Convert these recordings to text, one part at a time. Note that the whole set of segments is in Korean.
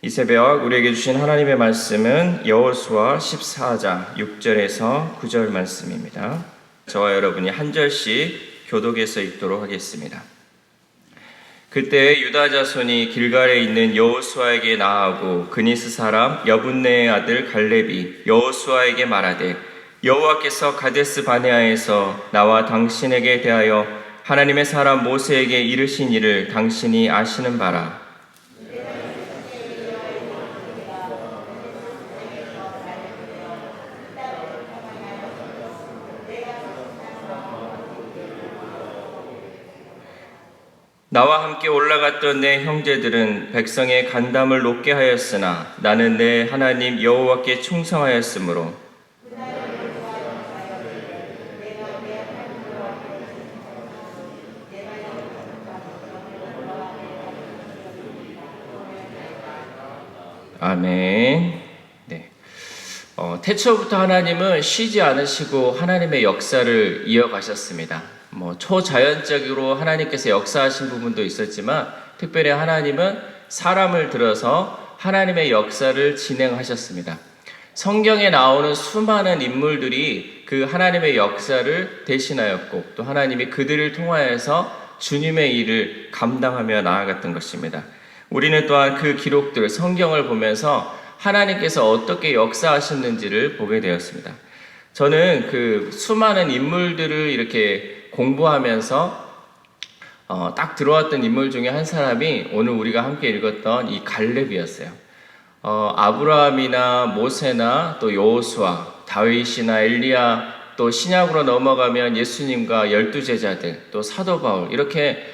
이 새벽 우리에게 주신 하나님의 말씀은 여호수아 14장 6절에서 9절 말씀입니다. 저와 여러분이 한 절씩 교독해서 읽도록 하겠습니다. 그때 유다 자손이 길갈에 있는 여호수아에게 나아가고 그니스 사람 여분네의 아들 갈렙이 여호수아에게 말하되 여호와께서 가데스 바네아에서 나와 당신에게 대하여 하나님의 사람 모세에게 이르신 일을 당신이 아시는 바라. 나와 함께 올라갔던 내 형제들은 백성의 간담을 높게 하였으나 나는 내 하나님 여호와께 충성하였으므로 아멘. 네. 태초부터 하나님은 쉬지 않으시고 하나님의 역사를 이어가셨습니다. 초자연적으로 하나님께서 역사하신 부분도 있었지만 특별히 하나님은 사람을 들어서 하나님의 역사를 진행하셨습니다. 성경에 나오는 수많은 인물들이 그 하나님의 역사를 대신하였고 또 하나님이 그들을 통하여서 주님의 일을 감당하며 나아갔던 것입니다. 우리는 또한 그 기록들, 성경을 보면서 하나님께서 어떻게 역사하셨는지를 보게 되었습니다. 저는 그 수많은 인물들을 이렇게 공부하면서 딱 들어왔던 인물 중에 한 사람이 오늘 우리가 함께 읽었던 이 갈렙이었어요. 아브라함이나 모세나 또 여호수아, 다윗이나 엘리야, 또 신약으로 넘어가면 예수님과 12제자들, 또 사도 바울 이렇게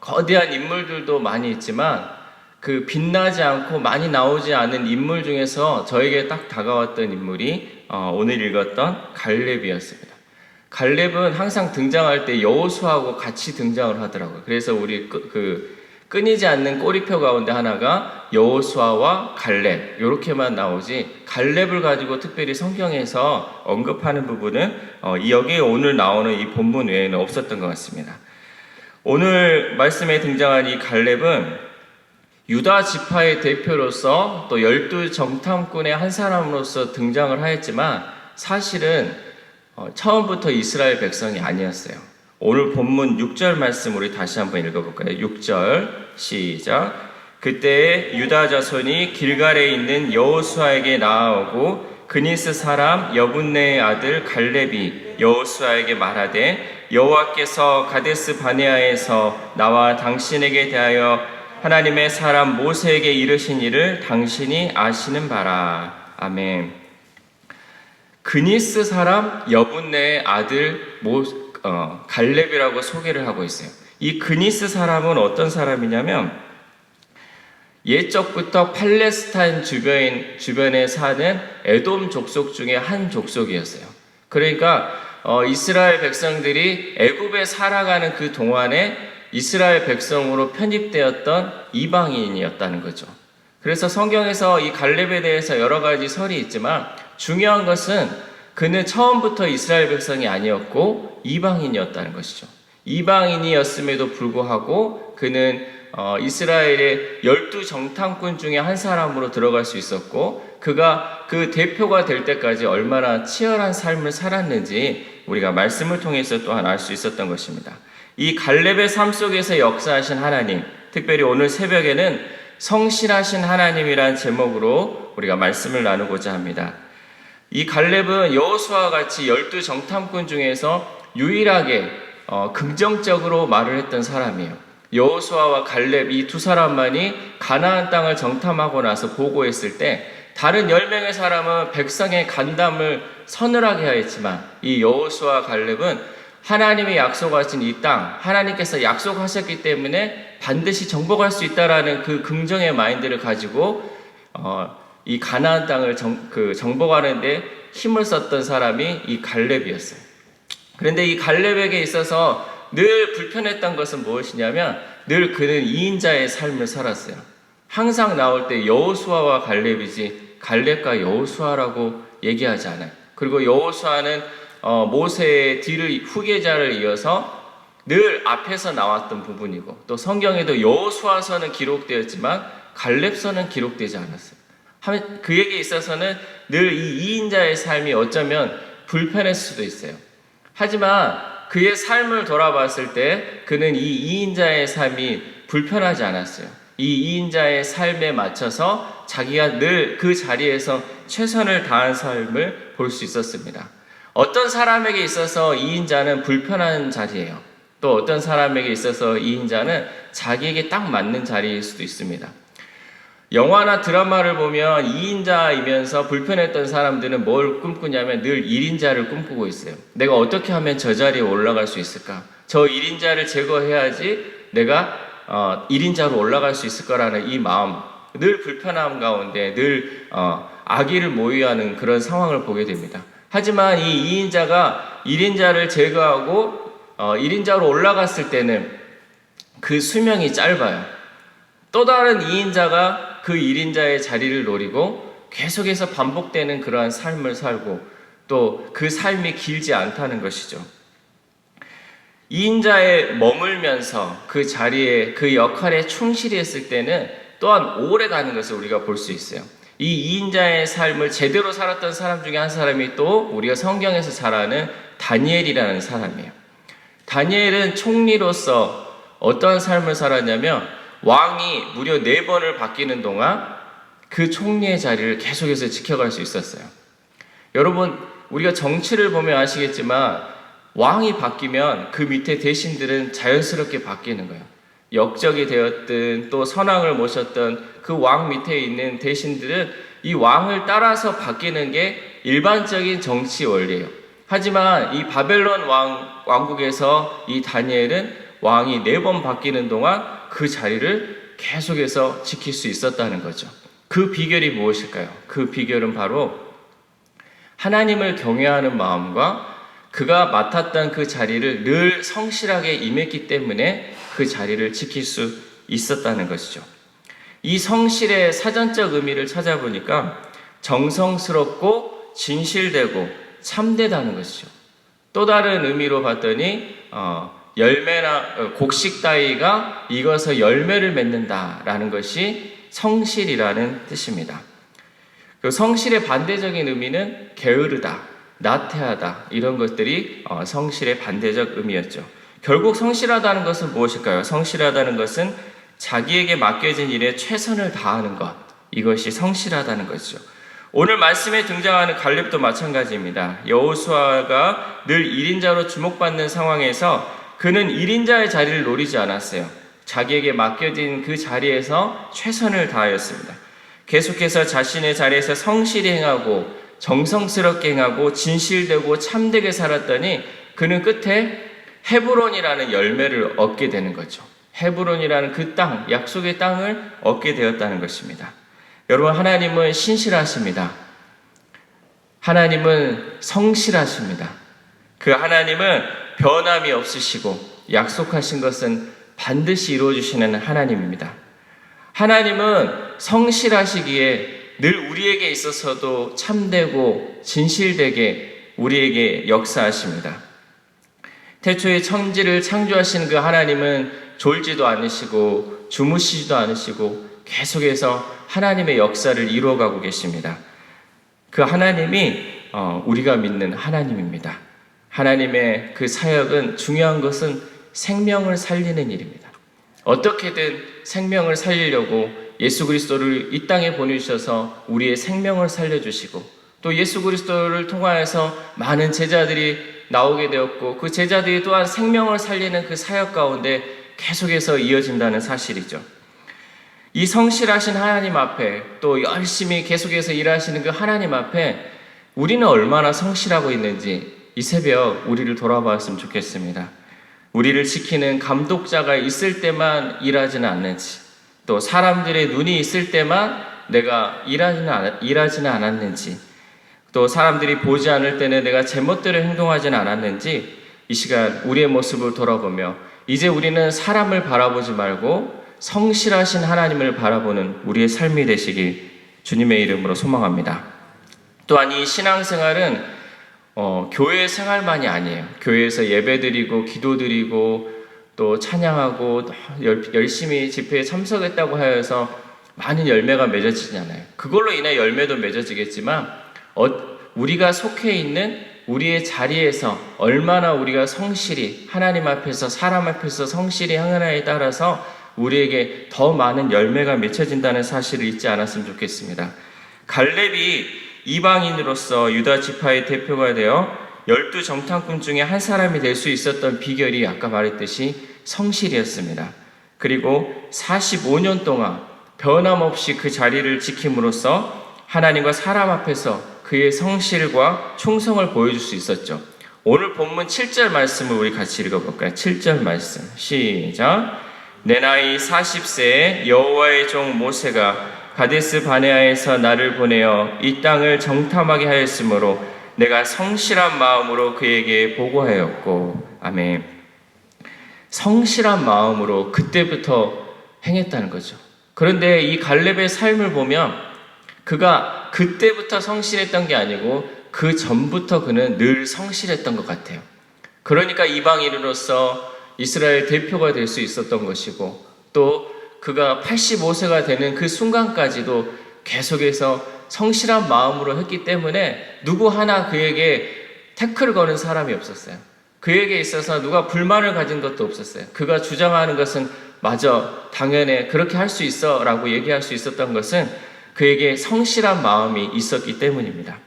거대한 인물들도 많이 있지만 그 빛나지 않고 많이 나오지 않은 인물 중에서 저에게 딱 다가왔던 인물이 오늘 읽었던 갈렙이었습니다. 갈렙은 항상 등장할 때 여호수아하고 같이 등장을 하더라고요. 그래서 우리 끊이지 않는 꼬리표 가운데 하나가 여호수아와 갈렙 이렇게만 나오지 갈렙을 가지고 특별히 성경에서 언급하는 부분은 여기에 오늘 나오는 이 본문 외에는 없었던 것 같습니다. 오늘 말씀에 등장한 이 갈렙은 유다 지파의 대표로서 또 12정탐꾼의 한 사람으로서 등장을 하였지만 사실은 처음부터 이스라엘 백성이 아니었어요. 오늘 본문 6절 말씀 우리 다시 한번 읽어볼까요? 6절 시작. 그때 유다 자손이 길갈에 있는 여호수아에게 나아오고 그니스 사람 여분네의 아들 갈렙이 여호수아에게 말하되 여호와께서 가데스 바네아에서 나와 당신에게 대하여 하나님의 사람 모세에게 이르신 일을 당신이 아시는 바라. 아멘. 그니스 사람 여분네의 아들 갈렙이라고 소개를 하고 있어요. 이 그니스 사람은 어떤 사람이냐면 옛적부터 팔레스타인 주변에 사는 에돔 족속 중에 한 족속이었어요. 그러니까 이스라엘 백성들이 애굽에 살아가는 그 동안에 이스라엘 백성으로 편입되었던 이방인이었다는 거죠. 그래서 성경에서 이 갈렙에 대해서 여러 가지 설이 있지만 중요한 것은 그는 처음부터 이스라엘 백성이 아니었고 이방인이었다는 것이죠. 이방인이었음에도 불구하고 그는 이스라엘의 12정탐꾼 중에 한 사람으로 들어갈 수 있었고 그가 그 대표가 될 때까지 얼마나 치열한 삶을 살았는지 우리가 말씀을 통해서 또한 알 수 있었던 것입니다. 이 갈렙의 삶 속에서 역사하신 하나님, 특별히 오늘 새벽에는 성실하신 하나님이란 제목으로 우리가 말씀을 나누고자 합니다. 이 갈렙은 여호수아와 같이 12정탐꾼 중에서 유일하게 긍정적으로 말을 했던 사람이에요. 여호수아와 갈렙 이 두 사람만이 가나안 땅을 정탐하고 나서 보고했을 때 다른 10명의 사람은 백성의 간담을 서늘하게 하였지만 이 여호수아와 갈렙은 하나님이 약속하신 이 땅, 하나님께서 약속하셨기 때문에 반드시 정복할 수 있다라는 그 긍정의 마인드를 가지고 이 가나안 땅을 정복하는 데 힘을 썼던 사람이 이 갈렙이었어요. 그런데 이 갈렙에게 있어서 늘 불편했던 것은 무엇이냐면 늘 그는 2인자의 삶을 살았어요. 항상 나올 때 여호수아와 갈렙이지 갈렙과 여호수아라고 얘기하지 않아요. 그리고 여호수아는 모세의 뒤를 후계자를 이어서 늘 앞에서 나왔던 부분이고 또 성경에도 여호수아서는 기록되었지만 갈렙서는 기록되지 않았어요. 그에게 있어서는 늘 이 2인자의 삶이 어쩌면 불편했을 수도 있어요. 하지만 그의 삶을 돌아봤을 때 그는 이 2인자의 삶이 불편하지 않았어요. 이 2인자의 삶에 맞춰서 자기가 늘 그 자리에서 최선을 다한 삶을 볼 수 있었습니다. 어떤 사람에게 있어서 2인자는 불편한 자리예요. 또 어떤 사람에게 있어서 2인자는 자기에게 딱 맞는 자리일 수도 있습니다. 영화나 드라마를 보면 2인자이면서 불편했던 사람들은 뭘 꿈꾸냐면 늘 1인자를 꿈꾸고 있어요. 내가 어떻게 하면 저 자리에 올라갈 수 있을까? 저 1인자를 제거해야지 내가 1인자로 올라갈 수 있을 거라는 이 마음, 늘 불편함 가운데 늘 악의를 모의하는 그런 상황을 보게 됩니다. 하지만 이 2인자가 1인자를 제거하고 1인자로 올라갔을 때는 그 수명이 짧아요. 또 다른 2인자가 그 1인자의 자리를 노리고 계속해서 반복되는 그러한 삶을 살고 또 그 삶이 길지 않다는 것이죠. 2인자에 머물면서 그 자리에 그 역할에 충실히 했을 때는 또한 오래 가는 것을 우리가 볼 수 있어요. 이 2인자의 삶을 제대로 살았던 사람 중에 한 사람이 또 우리가 성경에서 잘 아는 다니엘이라는 사람이에요. 다니엘은 총리로서 어떠한 삶을 살았냐면 왕이 무려 4번을 바뀌는 동안 그 총리의 자리를 계속해서 지켜갈 수 있었어요. 여러분, 우리가 정치를 보면 아시겠지만 왕이 바뀌면 그 밑에 대신들은 자연스럽게 바뀌는 거예요. 역적이 되었든 또 선왕을 모셨던 그 왕 밑에 있는 대신들은 이 왕을 따라서 바뀌는 게 일반적인 정치 원리예요. 하지만 이 바벨론 왕국에서 이 다니엘은 왕이 4번 바뀌는 동안 그 자리를 계속해서 지킬 수 있었다는 거죠. 그 비결이 무엇일까요? 그 비결은 바로 하나님을 경외하는 마음과 그가 맡았던 그 자리를 늘 성실하게 임했기 때문에 그 자리를 지킬 수 있었다는 것이죠. 이 성실의 사전적 의미를 찾아보니까 정성스럽고 진실되고 참되다는 것이죠. 또 다른 의미로 봤더니 열매나 곡식 따위가 익어서 열매를 맺는다라는 것이 성실이라는 뜻입니다. 그 성실의 반대적인 의미는 게으르다, 나태하다 이런 것들이 성실의 반대적 의미였죠. 결국 성실하다는 것은 무엇일까요? 성실하다는 것은 자기에게 맡겨진 일에 최선을 다하는 것, 이것이 성실하다는 것이죠. 오늘 말씀에 등장하는 갈렙도 마찬가지입니다. 여호수아가 늘 1인자로 주목받는 상황에서 그는 1인자의 자리를 노리지 않았어요. 자기에게 맡겨진 그 자리에서 최선을 다하였습니다. 계속해서 자신의 자리에서 성실히 행하고 정성스럽게 행하고 진실되고 참되게 살았더니 그는 끝에 헤브론이라는 열매를 얻게 되는 거죠. 헤브론이라는 그 땅, 약속의 땅을 얻게 되었다는 것입니다. 여러분, 하나님은 신실하십니다. 하나님은 성실하십니다. 그 하나님은 변함이 없으시고 약속하신 것은 반드시 이루어주시는 하나님입니다. 하나님은 성실하시기에 늘 우리에게 있어서도 참되고 진실되게 우리에게 역사하십니다. 태초에 천지를 창조하신 그 하나님은 졸지도 않으시고 주무시지도 않으시고 계속해서 하나님의 역사를 이루어가고 계십니다. 그 하나님이 우리가 믿는 하나님입니다. 하나님의 그 사역은 중요한 것은 생명을 살리는 일입니다. 어떻게든 생명을 살리려고 예수 그리스도를 이 땅에 보내주셔서 우리의 생명을 살려주시고 또 예수 그리스도를 통하여서 많은 제자들이 나오게 되었고 그 제자들이 또한 생명을 살리는 그 사역 가운데 계속해서 이어진다는 사실이죠. 이 성실하신 하나님 앞에 또 열심히 계속해서 일하시는 그 하나님 앞에 우리는 얼마나 성실하고 있는지 이 새벽 우리를 돌아봤으면 좋겠습니다. 우리를 지키는 감독자가 있을 때만 일하지는 않는지, 또 사람들의 눈이 있을 때만 내가 일하지는 않았는지, 또 사람들이 보지 않을 때는 내가 제멋대로 행동하지는 않았는지 이 시간 우리의 모습을 돌아보며 이제 우리는 사람을 바라보지 말고 성실하신 하나님을 바라보는 우리의 삶이 되시길 주님의 이름으로 소망합니다. 또한 이 신앙생활은 교회 생활만이 아니에요. 교회에서 예배드리고 기도드리고 또 찬양하고 열심히 집회에 참석했다고 하여서 많은 열매가 맺어지잖아요. 그걸로 인해 열매도 맺어지겠지만 우리가 속해 있는 우리의 자리에서 얼마나 우리가 성실히 하나님 앞에서 사람 앞에서 성실히 행하느냐에 따라서 우리에게 더 많은 열매가 맺혀진다는 사실을 잊지 않았으면 좋겠습니다. 갈렙이 이방인으로서 유다 지파의 대표가 되어 12정탐꾼 중에 한 사람이 될 수 있었던 비결이 아까 말했듯이 성실이었습니다. 그리고 45년 동안 변함없이 그 자리를 지킴으로써 하나님과 사람 앞에서 그의 성실과 충성을 보여줄 수 있었죠. 오늘 본문 7절 말씀을 우리 같이 읽어볼까요? 7절 말씀 시작. 내 나이 40세에 여호와의 종 모세가 가데스 바네아에서 나를 보내어 이 땅을 정탐하게 하였으므로 내가 성실한 마음으로 그에게 보고하였고. 아멘. 성실한 마음으로 그때부터 행했다는 거죠. 그런데 이 갈렙의 삶을 보면 그가 그때부터 성실했던 게 아니고 그 전부터 그는 늘 성실했던 것 같아요. 그러니까 이방인으로서 이스라엘 대표가 될 수 있었던 것이고, 또 그가 85세가 되는 그 순간까지도 계속해서 성실한 마음으로 했기 때문에 누구 하나 그에게 태클을 거는 사람이 없었어요. 그에게 있어서 누가 불만을 가진 것도 없었어요. 그가 주장하는 것은 맞아, 당연해, 그렇게 할 수 있어 라고 얘기할 수 있었던 것은 그에게 성실한 마음이 있었기 때문입니다.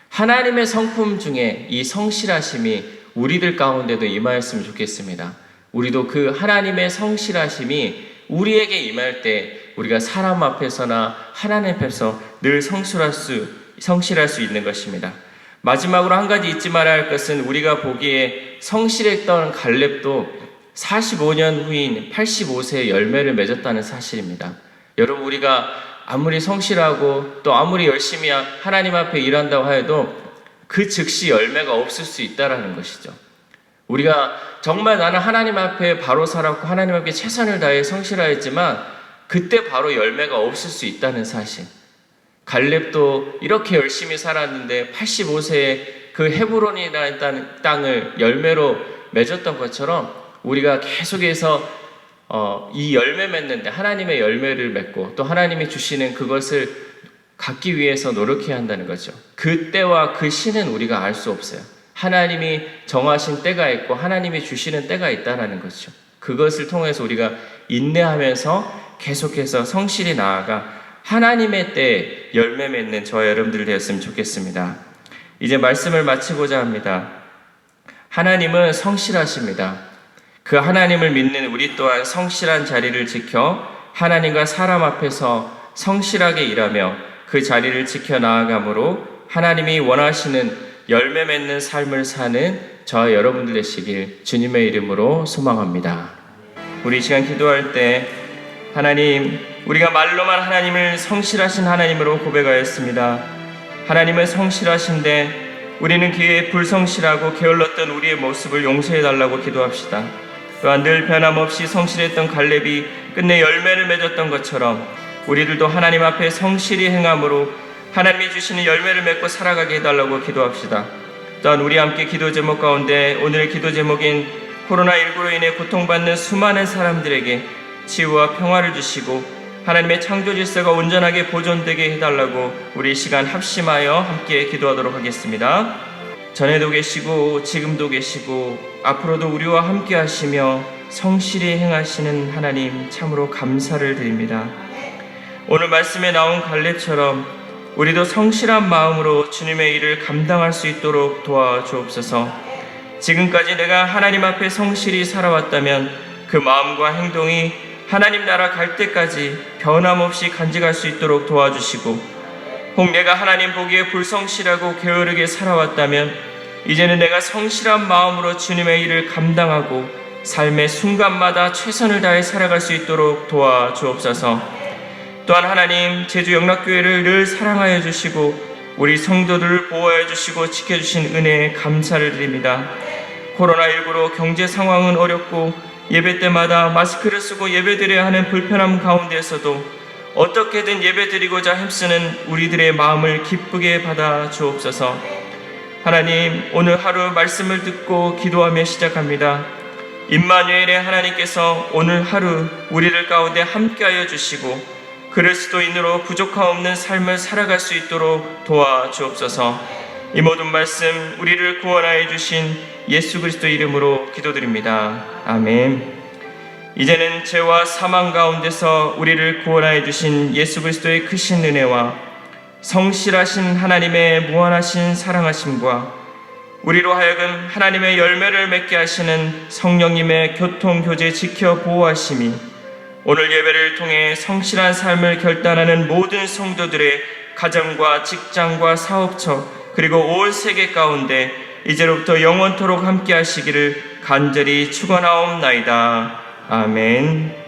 하나님의 성품 중에 이 성실하심이 우리들 가운데도 임하였으면 좋겠습니다. 우리도 그 하나님의 성실하심이 우리에게 임할 때 우리가 사람 앞에서나 하나님 앞에서 늘 성실할 수 있는 것입니다. 마지막으로 한 가지 잊지 말아야 할 것은 우리가 보기에 성실했던 갈렙도 45년 후인 85세의 열매를 맺었다는 사실입니다. 여러분, 우리가 아무리 성실하고 또 아무리 열심히 하나님 앞에 일한다고 해도 그 즉시 열매가 없을 수 있다는 것이죠. 우리가 정말 나는 하나님 앞에 바로 살았고 하나님 앞에 최선을 다해 성실하였지만 그때 바로 열매가 없을 수 있다는 사실. 갈렙도 이렇게 열심히 살았는데 85세에 그 헤브론이라는 땅을 열매로 맺었던 것처럼 우리가 계속해서 이 열매 맺는데 하나님의 열매를 맺고 또 하나님이 주시는 그것을 갖기 위해서 노력해야 한다는 거죠. 그 때와 그 시는 우리가 알 수 없어요. 하나님이 정하신 때가 있고 하나님이 주시는 때가 있다는 거죠. 그것을 통해서 우리가 인내하면서 계속해서 성실히 나아가 하나님의 때에 열매 맺는 저와 여러분들 되었으면 좋겠습니다. 이제 말씀을 마치고자 합니다. 하나님은 성실하십니다. 그 하나님을 믿는 우리 또한 성실한 자리를 지켜 하나님과 사람 앞에서 성실하게 일하며 그 자리를 지켜 나아가므로 하나님이 원하시는 열매 맺는 삶을 사는 저와 여러분들 되시길 주님의 이름으로 소망합니다. 우리 이 시간 기도할 때 하나님, 우리가 말로만 하나님을 성실하신 하나님으로 고백하였습니다. 하나님은 성실하신데 우리는 그의 불성실하고 게을렀던 우리의 모습을 용서해달라고 기도합시다. 또한 늘 변함없이 성실했던 갈렙이 끝내 열매를 맺었던 것처럼 우리들도 하나님 앞에 성실히 행함으로 하나님이 주시는 열매를 맺고 살아가게 해달라고 기도합시다. 또한 우리 함께 기도 제목 가운데 오늘의 기도 제목인 코로나19로 인해 고통받는 수많은 사람들에게 치유와 평화를 주시고 하나님의 창조 질서가 온전하게 보존되게 해달라고 우리 시간 합심하여 함께 기도하도록 하겠습니다. 전에도 계시고 지금도 계시고 앞으로도 우리와 함께 하시며 성실히 행하시는 하나님 참으로 감사를 드립니다. 오늘 말씀에 나온 갈렙처럼 우리도 성실한 마음으로 주님의 일을 감당할 수 있도록 도와주옵소서. 지금까지 내가 하나님 앞에 성실히 살아왔다면 그 마음과 행동이 하나님 나라 갈 때까지 변함없이 간직할 수 있도록 도와주시고, 혹 내가 하나님 보기에 불성실하고 게으르게 살아왔다면 이제는 내가 성실한 마음으로 주님의 일을 감당하고 삶의 순간마다 최선을 다해 살아갈 수 있도록 도와주옵소서. 또한 하나님, 제주 영락교회를 늘 사랑하여 주시고 우리 성도들을 보호해 주시고 지켜주신 은혜에 감사를 드립니다. 코로나19로 경제 상황은 어렵고 예배 때마다 마스크를 쓰고 예배드려야 하는 불편함 가운데에서도 어떻게든 예배드리고자 힘쓰는 우리들의 마음을 기쁘게 받아 주옵소서. 하나님, 오늘 하루 말씀을 듣고 기도하며 시작합니다. 임마누엘의 하나님께서 오늘 하루 우리들 가운데 함께하여 주시고 그리스도인으로 부족함없는 삶을 살아갈 수 있도록 도와주옵소서. 이 모든 말씀 우리를 구원하여 주신 예수 그리스도 이름으로 기도드립니다. 아멘. 이제는 죄와 사망 가운데서 우리를 구원하여 주신 예수 그리스도의 크신 은혜와 성실하신 하나님의 무한하신 사랑하심과 우리로 하여금 하나님의 열매를 맺게 하시는 성령님의 교통 교제 지켜 보호하심이 오늘 예배를 통해 성실한 삶을 결단하는 모든 성도들의 가정과 직장과 사업처 그리고 온 세계 가운데 이제로부터 영원토록 함께 하시기를 간절히 축원하옵나이다. 아멘.